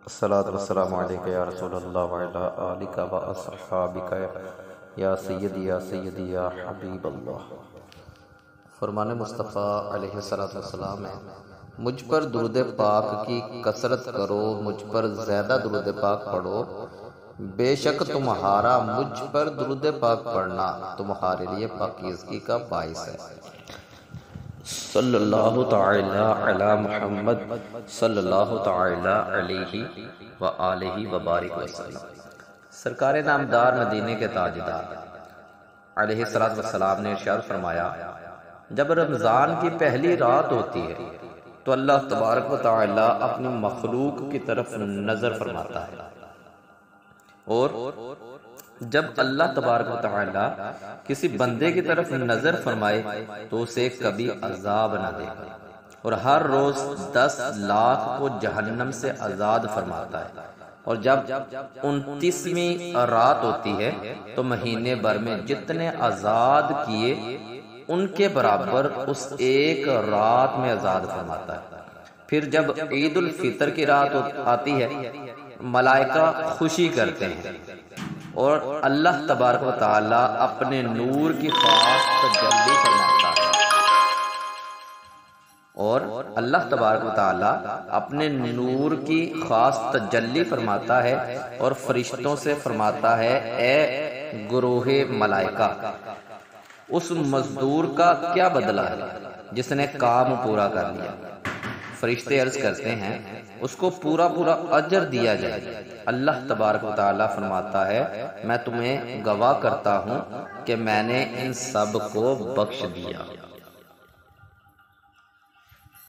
الصلاۃ والسلام علیک یا رسول اللہ وعلی آلک و اصحابک یا سیدی یا حبیب اللہ۔ فرمان مصطفیٰ علیہ السلام ہے، مجھ پر درود پاک کی کثرت کرو، مجھ پر زیادہ درود پاک پڑھو، بے شک تمہارا مجھ پر درود پاک پڑھنا تمہارے لیے پاکیزگی کا باعث ہے۔ صلی اللہ تعالی علی محمد صلی اللہ تعالی علیہ وآلہ وبارک وسلم۔ سرکار نامدار مدینے کے تاجدار علیہ السلام نے ارشاد فرمایا، جب رمضان کی پہلی رات ہوتی ہے تو اللہ تبارک و تعالی اپنی مخلوق کی طرف نظر فرماتا ہے، اور جب اللہ تبارک و تعالی کسی بندے کی طرف نظر فرمائے تو اسے کبھی عذاب نہ دے، اور ہر روز 10 لاکھ کو جہنم سے آزاد فرماتا ہے، اور جب 29ویں رات ہوتی ہے تو مہینے بھر میں جتنے آزاد کیے ان کے برابر اس ایک رات میں آزاد فرماتا ہے۔ پھر جب عید الفطر کی رات آتی ہے، ملائکہ خوشی کرتے ہیں اور اللہ تبارک و تعالی اپنے نور کی خاص تجلی فرماتا ہے، اور اللہ تبارک و تعالی اپنے نور کی خاص تجلی فرماتا ہے اور فرشتوں سے فرماتا ہے، اے گروہ ملائکہ، اس مزدور کا کیا بدلہ ہے جس نے کام پورا کر لیا؟ فرشتے عرض کرتے ہیں، اس کو پورا اجر دیا جائے۔ اللہ تبارک و تعالی فرماتا ہے، میں تمہیں گواہ کرتا ہوں کہ میں نے ان سب کو بخش دیا۔